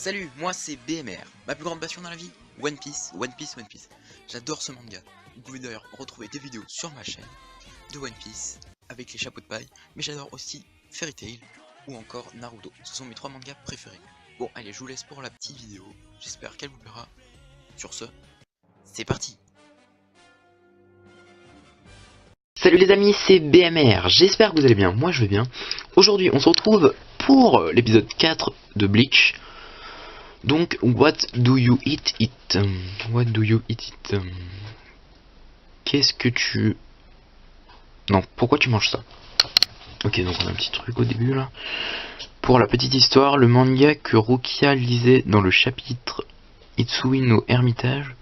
Salut, moi c'est BMR. Ma plus grande passion dans la vie, One Piece, One Piece, One Piece. J'adore ce manga. Vous pouvez d'ailleurs retrouver des vidéos sur ma chaîne de One Piece avec les chapeaux de paille, mais j'adore aussi Fairy Tail ou encore Naruto. Ce sont mes 3 mangas préférés. Bon, allez, je vous laisse pour la petite vidéo. J'espère qu'elle vous plaira. Sur ce, c'est parti. Salut les amis, c'est BMR, j'espère que vous allez bien, moi je vais bien. Aujourd'hui on se retrouve pour l'épisode 4 de Bleach. Donc, what do you eat it? What do you eat it? Qu'est-ce que tu... Non, pourquoi tu manges ça? Ok, donc on a un petit truc au début là. Pour la petite histoire, le manga que Rukia lisait dans le chapitre Itsui no Hermitage,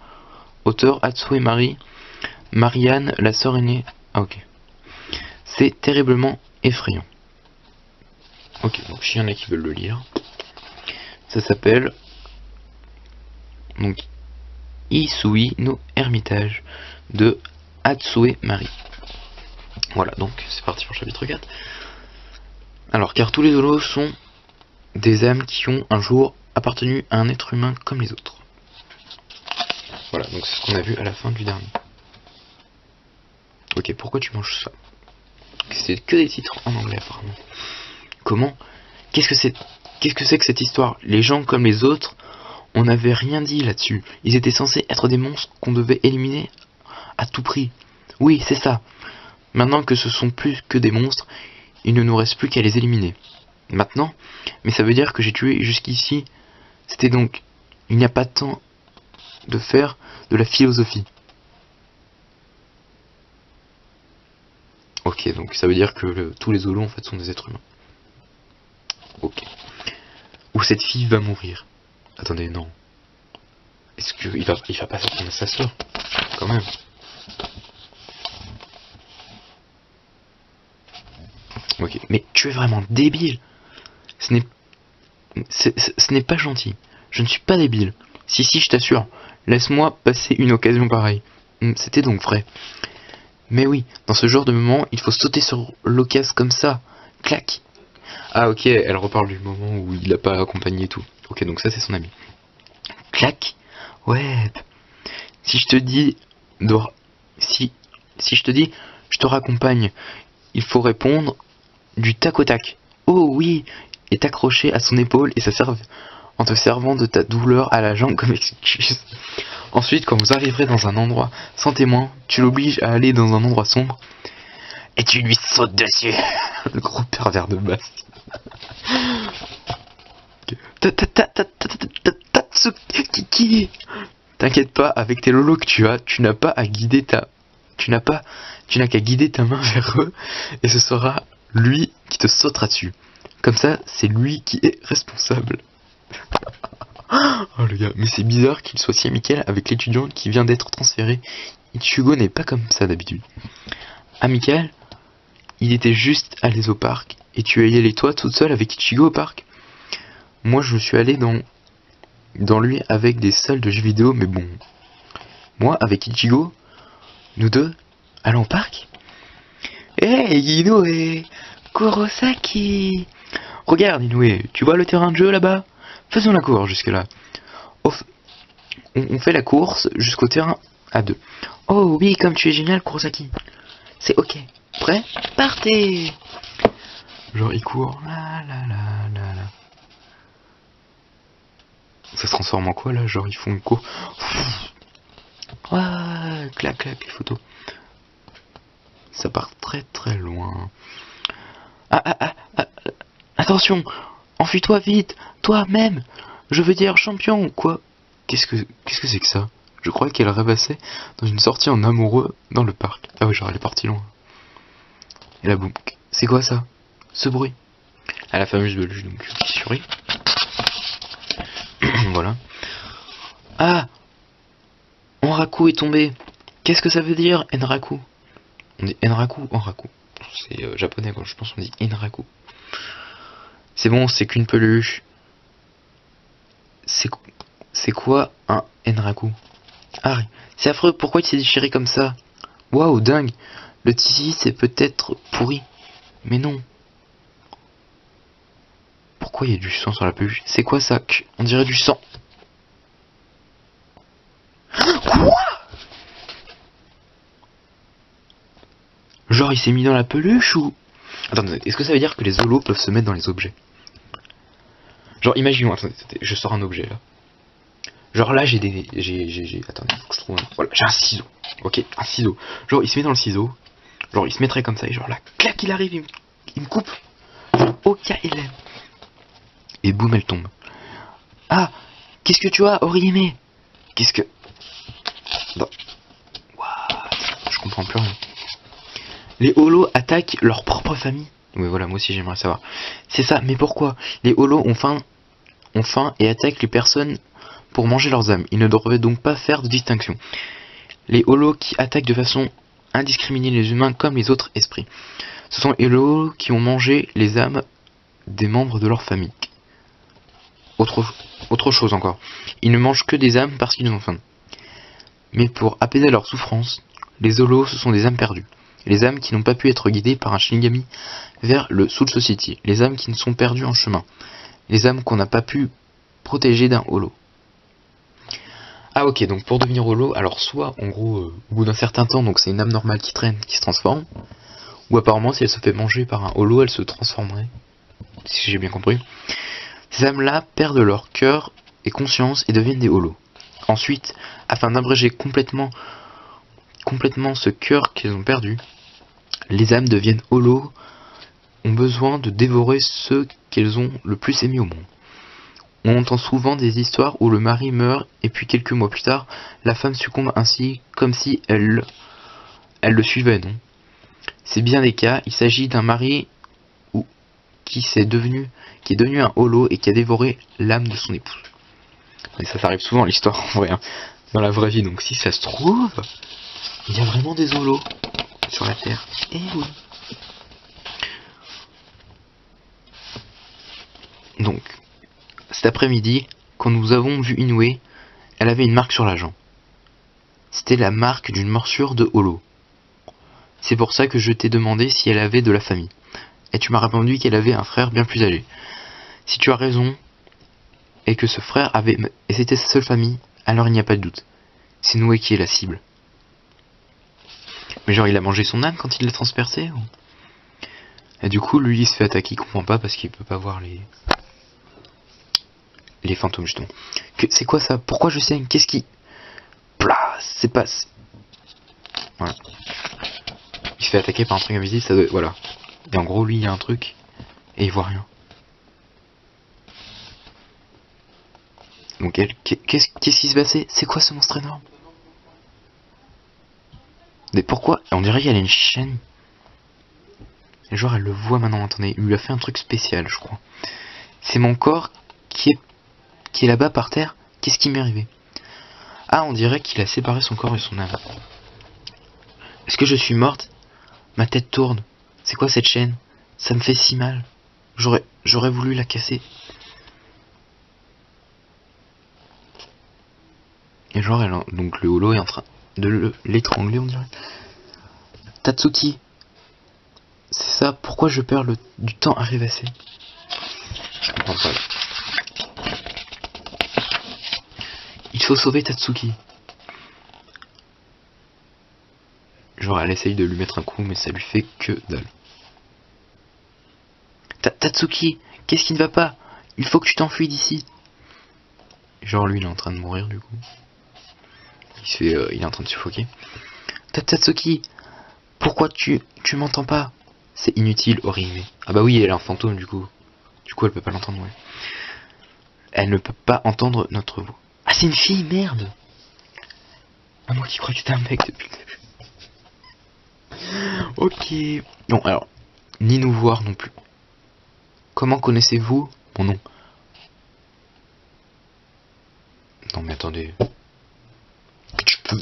auteur Hatsue Mari, Marianne, la sœur aînée... Ah ok. C'est terriblement effrayant. Ok, donc s'il y en a qui veulent le lire, ça s'appelle donc Itsui no Hermitage de Hatsue Mari. Voilà, donc c'est parti pour le chapitre 4. Alors, car tous les holos sont des âmes qui ont un jour appartenu à un être humain comme les autres. Voilà, donc c'est ce qu'on a vu à la fin du dernier. Ok, pourquoi tu manges ça? C'est que des titres en anglais apparemment. Comment? Qu'est-ce que c'est que cette histoire? Les gens comme les autres, on n'avait rien dit là-dessus. Ils étaient censés être des monstres qu'on devait éliminer à tout prix. Oui, c'est ça. Maintenant que ce sont plus que des monstres, il ne nous reste plus qu'à les éliminer. Maintenant? Mais ça veut dire que j'ai tué jusqu'ici. C'était donc... Il n'y a pas de temps de faire de la philosophie. Ok, donc ça veut dire que tous les holos en fait sont des êtres humains. Ok. Ou cette fille va mourir. Attendez, non. Est-ce qu'il va pas sortir sa soeur? Quand même. Ok, mais tu es vraiment débile. Ce n'est pas gentil. Je ne suis pas débile. Si, je t'assure. Laisse-moi passer une occasion pareille. C'était donc vrai. Mais oui, dans ce genre de moment, il faut sauter sur l'occasion comme ça. Clac. Ah ok, elle reparle du moment où il l'a pas accompagné et tout. Ok, donc ça c'est son ami. Clac. Ouais. Si je te dis... Si je te dis, je te raccompagne, il faut répondre du tac au tac. Oh oui. Et t'accrocher à son épaule et ça serve en te servant de ta douleur à la jambe comme excuse. Ensuite, quand vous arriverez dans un endroit sans témoin, tu l'obliges à aller dans un endroit sombre et tu lui sautes dessus. Le gros pervers de base. Tatsukiki. T'inquiète pas, avec tes lolos que tu n'as pas à guider tu n'as qu'à guider ta main vers eux et ce sera lui qui te sautera dessus. Comme ça, c'est lui qui est responsable. Oh le gars, mais c'est bizarre qu'il soit si amical avec l'étudiant qui vient d'être transféré. Ichigo n'est pas comme ça d'habitude. Amical? Il était juste allé au parc. Et tu es allé toi toute seule avec Ichigo au parc? Moi je suis allé dans lui avec des salles de jeux vidéo, mais bon. Moi avec Ichigo, nous deux, allons au parc? Hey Inoue! Kurosaki! Regarde Inoue, tu vois le terrain de jeu là-bas? Faisons la course jusque là. On fait la course jusqu'au terrain à 2. Oh oui, comme tu es génial Kurosaki. C'est ok. Prêt? Partez! Genre il court. La. Ça se transforme en quoi là? Genre ils font une course. Ouais, clac les photos. Ça part très loin. Attention! Enfuis-toi vite! Toi-même! Je veux dire champion! Quoi? Qu'est-ce que c'est que ça? Je crois qu'elle rêvassait dans une sortie en amoureux dans le parc. Ah ouais, genre elle est partie loin. Et là boum. C'est quoi ça? Ce bruit? À la fameuse beluche donc qui sourit. Voilà. Ah! Enraku est tombé. Qu'est-ce que ça veut dire, Enraku? On dit Enraku ou Enraku? C'est japonais quoi, je pense qu'on dit Enraku. C'est bon, c'est qu'une peluche. C'est quoi un Enraku? Ah, c'est affreux, pourquoi il s'est déchiré comme ça? Waouh, dingue. Le tissu c'est peut-être pourri. Mais non. Pourquoi il y a du sang sur la peluche? C'est quoi ça? On dirait du sang. Quoi? Genre il s'est mis dans la peluche ou... Attendez, est-ce que ça veut dire que les holos peuvent se mettre dans les objets? Genre imaginons, attendez, je sors un objet là. Genre là j'ai des... Attendez, faut que je trouve un... Voilà, j'ai un ciseau. Ok, un ciseau. Genre il se met dans le ciseau. Genre il se mettrait comme ça et genre là, clac, il arrive, il me coupe. Genre au KLM. Et boum, elle tombe. Ah, qu'est-ce que tu as, Orihime? Qu'est-ce que... Non. What? Je comprends plus rien. Les holos attaquent leur propre famille. Oui voilà, moi aussi j'aimerais savoir. C'est ça, mais pourquoi? Les holos ont faim et attaquent les personnes pour manger leurs âmes. Ils ne devraient donc pas faire de distinction. Les holos qui attaquent de façon indiscriminée les humains comme les autres esprits. Ce sont les holos qui ont mangé les âmes des membres de leur famille. Autre chose encore. Ils ne mangent que des âmes parce qu'ils ont faim. Mais pour apaiser leur souffrance, les holos ce sont des âmes perdues. Les âmes qui n'ont pas pu être guidées par un Shinigami vers le Soul Society. Les âmes qui ne sont perdues en chemin. Les âmes qu'on n'a pas pu protéger d'un holo. Ah ok, donc pour devenir holo, alors soit en gros au bout d'un certain temps, donc c'est une âme normale qui traîne, qui se transforme, ou apparemment si elle se fait manger par un holo, elle se transformerait, si j'ai bien compris. Ces âmes-là perdent leur cœur et conscience et deviennent des holos. Ensuite, afin d'abréger complètement ce cœur qu'elles ont perdu, les âmes deviennent holos, ont besoin de dévorer ceux qu'elles ont le plus aimés au monde. On entend souvent des histoires où le mari meurt et puis quelques mois plus tard, la femme succombe ainsi comme si elle le suivait, non? C'est bien des cas, il s'agit d'un mari qui est devenu un holo et qui a dévoré l'âme de son épouse. Et ça arrive souvent l'histoire en vrai, hein, dans la vraie vie, donc si ça se trouve, il y a vraiment des holos sur la Terre. Et oui. Donc, cet après-midi, quand nous avons vu Inoue, elle avait une marque sur la jambe. C'était la marque d'une morsure de holo. C'est pour ça que je t'ai demandé si elle avait de la famille. Et tu m'as répondu qu'elle avait un frère bien plus âgé. Si tu as raison, et que ce frère et c'était sa seule famille, alors il n'y a pas de doute. C'est Inoue qui est la cible. Mais genre il a mangé son âme quand il l'a transpercé ou... Et du coup lui il se fait attaquer, il comprend pas parce qu'il peut pas voir les fantômes justement. C'est quoi ça? Pourquoi je saigne? Qu'est-ce qui... Plah, c'est pas... Voilà. Il se fait attaquer par un truc invisible, ça doit... Voilà. Et en gros lui il y a un truc et il voit rien. Donc qu'est-ce qui se passait? C'est quoi ce monstre énorme? Mais pourquoi? On dirait qu'elle a une chaîne. Et genre elle le voit maintenant, attendez, il lui a fait un truc spécial je crois. C'est mon corps qui est là-bas par terre. Qu'est-ce qui m'est arrivé? Ah, on dirait qu'il a séparé son corps et son âme. Est-ce que je suis morte? Ma tête tourne. C'est quoi cette chaîne? Ça me fait si mal. J'aurais voulu la casser. Et genre donc le holo est en train de l'étrangler on dirait. Tatsuki. C'est ça, pourquoi je perds du temps à rêvasser? Je comprends pas. Il faut sauver Tatsuki. Genre elle essaye de lui mettre un coup mais ça lui fait que dalle. Tatsuki, qu'est-ce qui ne va pas? Il faut que tu t'enfuis d'ici. Genre lui il est en train de mourir du coup. Il est en train de suffoquer. Tatsuki, pourquoi tu m'entends pas? C'est inutile, Orihime. Ah bah oui, elle est un fantôme du coup. Du coup elle peut pas l'entendre, ouais. Elle ne peut pas entendre notre voix. Ah c'est une fille, merde. Ah moi qui crois que c'était un mec depuis le début. Ok. Non alors, ni nous voir non plus. Comment connaissez-vous mon nom? Non mais attendez.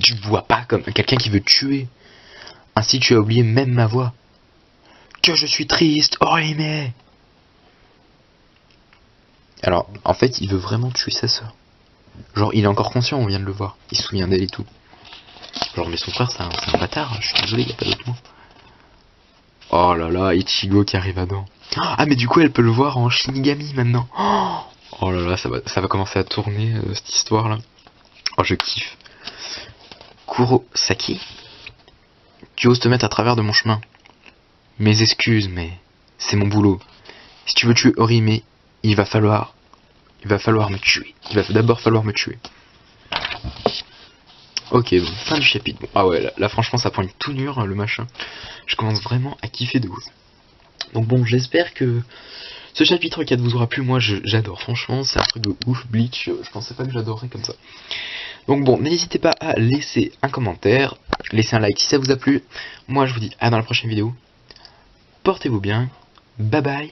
Tu vois pas comme quelqu'un qui veut te tuer. Ainsi tu as oublié même ma voix. Que je suis triste, Orihime. Alors, en fait, il veut vraiment tuer sa sœur. Genre, il est encore conscient, on vient de le voir. Il se souvient d'elle et tout. Genre, mais son frère, c'est un bâtard. Je suis désolé, il n'y a pas d'autre mot. Oh là là, Ichigo qui arrive à dents. Ah mais du coup elle peut le voir en Shinigami maintenant. Oh là là, ça va commencer à tourner cette histoire là. Oh je kiffe. Kurosaki, tu oses te mettre à travers de mon chemin. Mes excuses, mais c'est mon boulot. Si tu veux tuer Orihime, il va falloir me tuer. Il va d'abord falloir me tuer. Ok, bon, fin du chapitre. Bon, ah ouais, là franchement ça pointe tout dur le machin. Je commence vraiment à kiffer de ouf. Donc bon, j'espère que ce chapitre 4 vous aura plu. Moi j'adore, franchement c'est un truc de ouf. Bleach, je pensais pas que j'adorerais comme ça. Donc bon, n'hésitez pas à laisser un commentaire, laisser un like si ça vous a plu. Moi je vous dis à dans la prochaine vidéo. Portez-vous bien, bye bye.